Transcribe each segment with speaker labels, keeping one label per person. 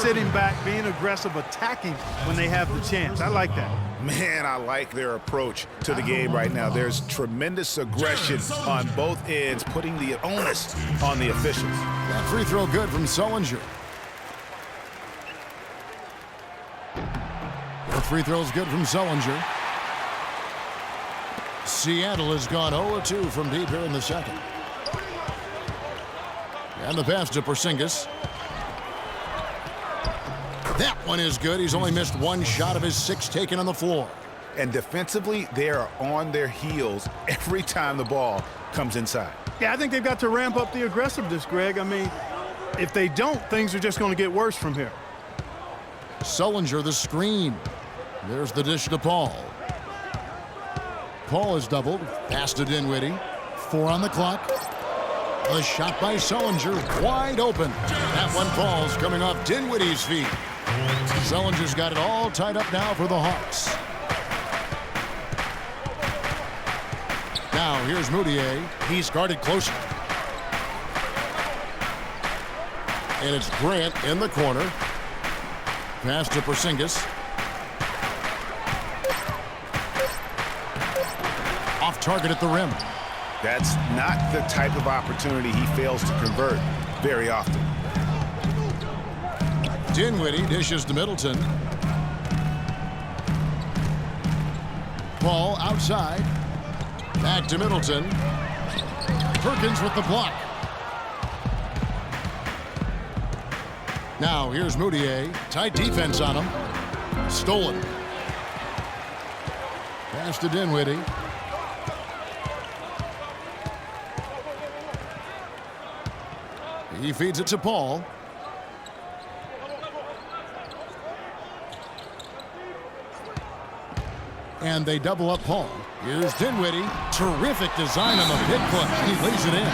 Speaker 1: sitting back, being aggressive, attacking when they have the chance. I like that.
Speaker 2: Man, I like their approach to the game right now. There's tremendous aggression on both ends, putting the onus on the officials.
Speaker 3: That free throw good from Sullinger. The free throw's good from Sullinger. Seattle has gone 0-2 from deep here in the second. And the pass to Porzingis. That one is good. He's only missed one shot of his 6 taken on the floor.
Speaker 2: And defensively, they are on their heels every time the ball comes inside.
Speaker 1: Yeah, I think they've got to ramp up the aggressiveness, Greg. I mean, if they don't, things are just going to get worse from here.
Speaker 3: Sullinger, the screen. There's the dish to Paul. Paul is doubled. Pass to Dinwiddie. 4 on the clock. A shot by Sullinger, wide open. That one falls, coming off Dinwiddie's feet. Sullinger's got it all tied up now for the Hawks. Now here's Moutier. He's guarded closer. And it's Grant in the corner. Pass to Porzingis. Off target at the rim.
Speaker 2: That's not the type of opportunity he fails to convert very often.
Speaker 3: Dinwiddie dishes to Middleton. Ball outside. Back to Middleton. Perkins with the block. Now here's Moutier. Tight defense on him. Stolen. Pass to Dinwiddie. He feeds it to Paul. And they double up Paul. Here's Dinwiddie. Terrific design on the pick play. He lays it in.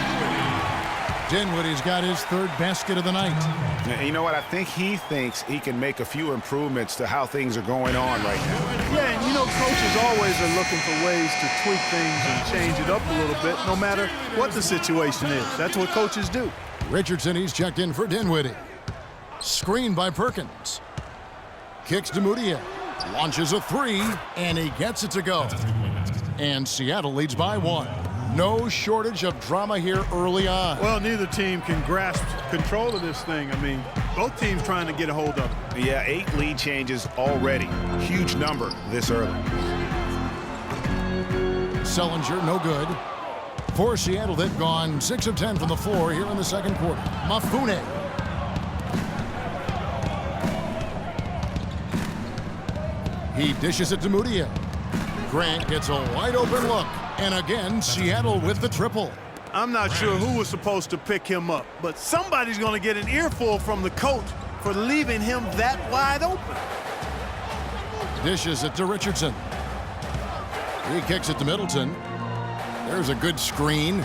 Speaker 3: Dinwiddie's got his 3rd basket of the night.
Speaker 2: And you know what? I think he thinks he can make a few improvements to how things are going on right now.
Speaker 1: Yeah, and you know, coaches always are looking for ways to tweak things and change it up a little bit, no matter what the situation is. That's what coaches do.
Speaker 3: Richardson, he's checked in for Dinwiddie. Screened by Perkins. Kicks to Moutier. Launches a 3, and he gets it to go. And Seattle leads by 1. No shortage of drama here early on.
Speaker 1: Well, neither team can grasp control of this thing. I mean, both teams trying to get a hold of it.
Speaker 2: Yeah, 8 lead changes already. Huge number this early.
Speaker 3: Sullinger, no good. For Seattle, they've gone 6 of 10 from the floor here in the second quarter. Mafune. He dishes it to Moutier. Grant gets a wide open look. And again, Seattle with the triple.
Speaker 1: I'm not sure who was supposed to pick him up, but somebody's going to get an earful from the coach for leaving him that wide open.
Speaker 3: Dishes it to Richardson. He kicks it to Middleton. There's a good screen.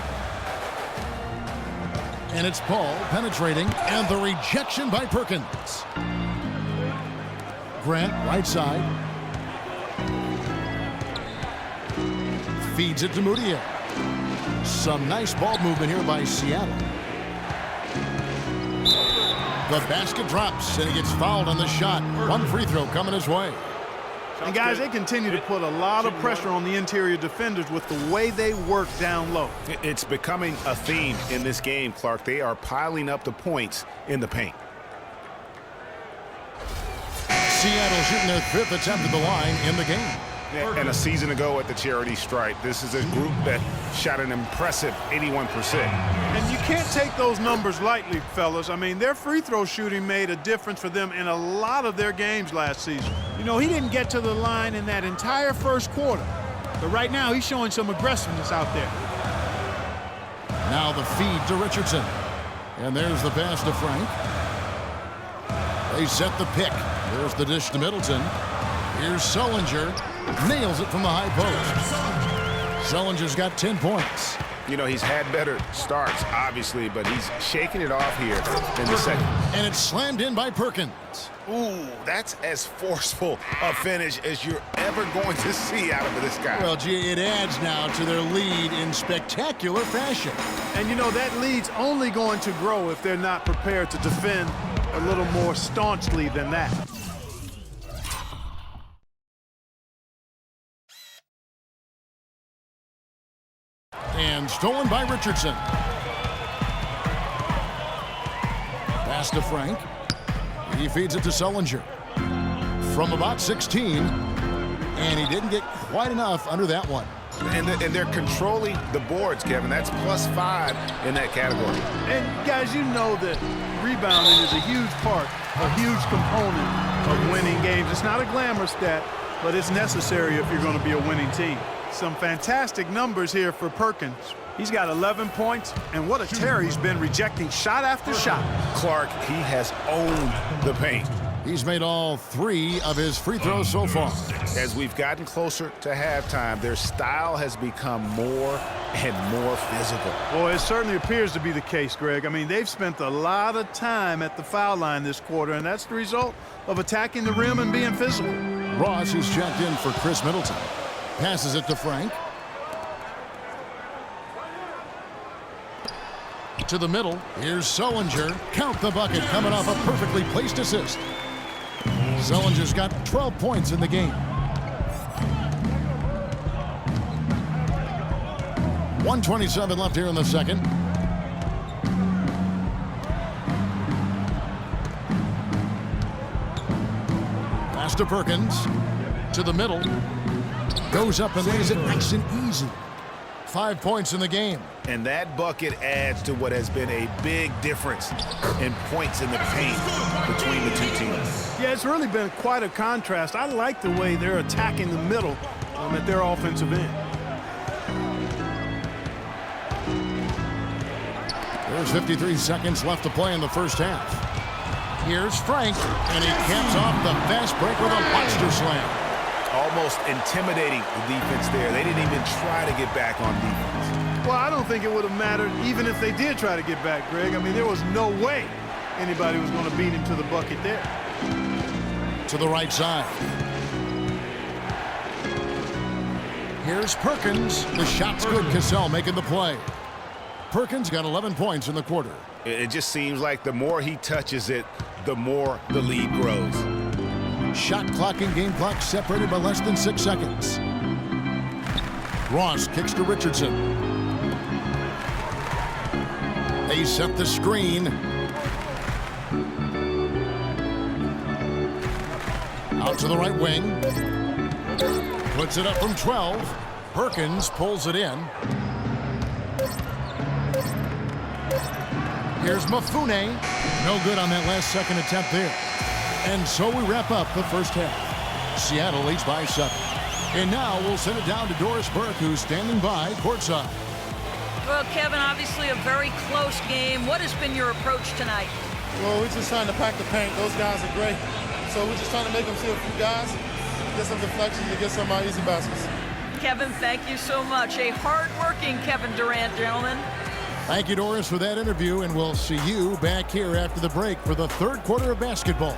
Speaker 3: And it's Paul penetrating, and the rejection by Perkins. Grant, right side. Feeds it to Moutier. Some nice ball movement here by Seattle. The basket drops, and he gets fouled on the shot. One free throw coming his way.
Speaker 1: And guys, they continue to put a lot of pressure on the interior defenders with the way they work down low.
Speaker 2: It's becoming a theme in this game, Clark. They are piling up the points in the paint.
Speaker 3: Seattle shooting their 5th attempt at the line in the game.
Speaker 2: And a season ago at the charity stripe, this is a group that shot an impressive 81%.
Speaker 1: And you can't take those numbers lightly, fellas. I mean, their free throw shooting made a difference for them in a lot of their games last season. You know, he didn't get to the line in that entire first quarter. But right now, he's showing some aggressiveness out there.
Speaker 3: Now the feed to Richardson. And there's the pass to Frank. They set the pick. There's the dish to Middleton. Here's Sullinger. Nails it from the high post. Sullinger's got 10 points.
Speaker 2: You know, he's had better starts, obviously, but he's shaking it off here in the second.
Speaker 3: And it's slammed in by Perkins.
Speaker 2: Ooh, that's as forceful a finish as you're ever going to see out of this guy.
Speaker 3: Well, gee, it adds now to their lead in spectacular fashion.
Speaker 1: And, you know, that lead's only going to grow if they're not prepared to defend a little more staunchly than that.
Speaker 3: And stolen by Richardson. Pass to Frank. He feeds it to Sullinger. From about 16, and he didn't get quite enough under that one.
Speaker 2: And they're controlling the boards, Kevin. That's +5 in that category.
Speaker 1: And guys, you know that rebounding is a huge part, a huge component of winning games. It's not a glamour stat, but it's necessary if you're going to be a winning team. Some fantastic numbers here for Perkins. He's got 11 points, and what a tear he's been rejecting shot after shot.
Speaker 2: Clark, he has owned the paint.
Speaker 3: He's made all 3 of his free throws so far.
Speaker 2: As we've gotten closer to halftime, their style has become more and more physical.
Speaker 1: Well, it certainly appears to be the case, Greg. I mean, they've spent a lot of time at the foul line this quarter, and that's the result of attacking the rim and being physical.
Speaker 3: Ross, who's checked in for Chris Middleton, passes it to Frank. To the middle. Here's Sullinger. Count the bucket, coming off a perfectly placed assist. Sullinger's got 12 points in the game. 1:27 left here in the second. Pass to Perkins. To the middle. Goes up and lays it nice and easy. 5 points in the game.
Speaker 2: And that bucket adds to what has been a big difference in points in the paint between the two teams.
Speaker 1: Yeah, it's really been quite a contrast. I like the way they're attacking the middle at their offensive end.
Speaker 3: There's 53 seconds left to play in the first half. Here's Frank, and he caps off the fast break with a monster slam.
Speaker 2: Almost intimidating the defense there. They didn't even try to get back on defense.
Speaker 1: Well, I don't think it would have mattered even if they did try to get back, Greg. I mean, there was no way anybody was going to beat him to the bucket there.
Speaker 3: To the right side. Here's Perkins. The shot's good. Cassell making the play. Perkins got 11 points in the quarter.
Speaker 2: It just seems like the more he touches it, the more the lead grows.
Speaker 3: Shot clock and game clock separated by less than 6 seconds. Ross kicks to Richardson. They set the screen. Out to the right wing. Puts it up from 12. Perkins pulls it in. Here's Mafune. No good on that last second attempt there. And so we wrap up the first half. Seattle leads by 7. And now we'll send it down to Doris Burke, who's standing by courtside.
Speaker 4: Well, Kevin, obviously a very close game. What has been your approach tonight?
Speaker 5: Well, we're just trying to pack the paint. Those guys are great. So we're just trying to make them see a few guys, get some deflections, and get some easy baskets.
Speaker 4: Kevin, thank you so much. A hard-working Kevin Durant, gentlemen.
Speaker 3: Thank you, Doris, for that interview, and we'll see you back here after the break for the third quarter of basketball.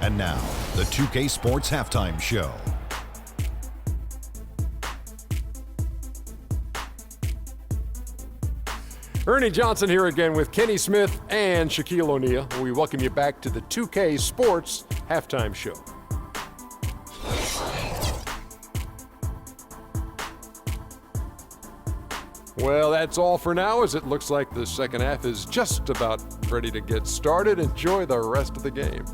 Speaker 6: And now, the 2K Sports Halftime Show.
Speaker 7: Ernie Johnson here again with Kenny Smith and Shaquille O'Neal. We welcome you back to the 2K Sports Halftime Show. Well, that's all for now, as it looks like the second half is just about ready to get started. Enjoy the rest of the game.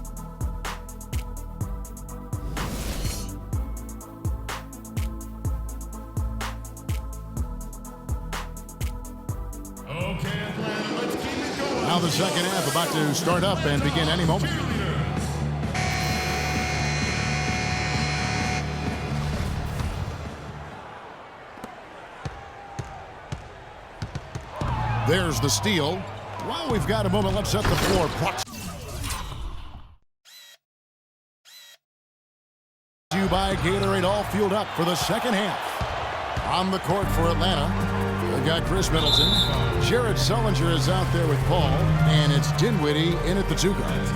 Speaker 3: Now the second half about to start up and begin any moment. There's the steal. While we've got a moment, let's set the floor. You by Gatorade, all fueled up for the second half. On the court for Atlanta, we've got Chris Middleton. Jared Sullinger is out there with Paul, and it's Dinwiddie in at the 2 guard.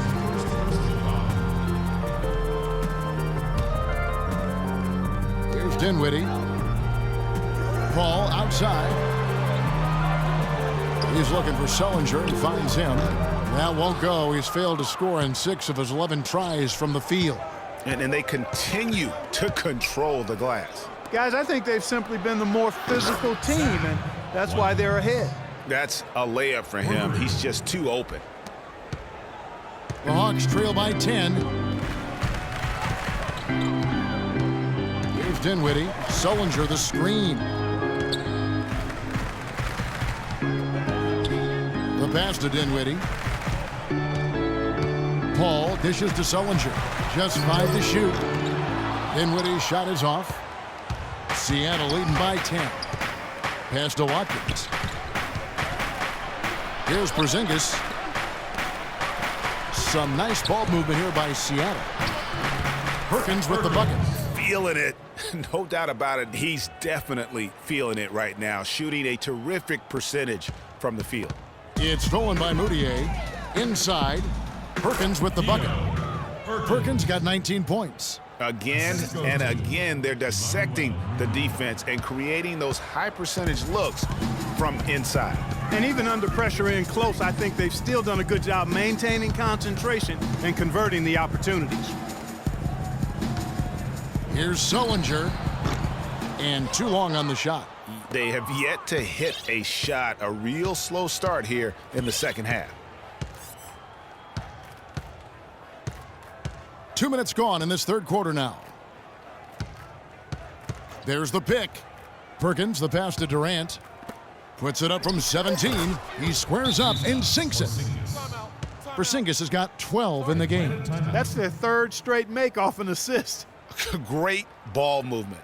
Speaker 3: Here's Dinwiddie. Paul outside. He's looking for Sullinger and finds him. That won't go. He's failed to score in 6 of his 11 tries from the field.
Speaker 2: And they continue to control the glass.
Speaker 1: Guys, I think they've simply been the more physical team, and that's why they're ahead.
Speaker 2: That's a layup for him. He's just too open.
Speaker 3: The Hawks trail by 10. Here's Dinwiddie. Sullinger the screen. The pass to Dinwiddie. Paul dishes to Sullinger. Just 5 to shoot. Dinwiddie's shot is off. Seattle leading by 10. Pass to Watkins. Here's Porzingis. Some nice ball movement here by Seattle. Perkins with the bucket.
Speaker 2: Feeling it. No doubt about it. He's definitely feeling it right now. Shooting a terrific percentage from the field.
Speaker 3: It's stolen by Moutier. Inside. Perkins with the bucket. Perkins got 19 points.
Speaker 2: Again and again, they're dissecting the defense and creating those high percentage looks from inside.
Speaker 1: And even under pressure in close, I think they've still done a good job maintaining concentration and converting the opportunities.
Speaker 3: Here's Sullinger. And too long on the shot.
Speaker 2: They have yet to hit a shot. A real slow start here in the second half.
Speaker 3: 2 minutes gone in this third quarter now. There's the pick. Perkins, the pass to Durant. Puts it up from 17. He squares up and sinks it. Porzingis has got 12 in the game.
Speaker 1: That's their third straight make off an assist.
Speaker 2: Great ball movement.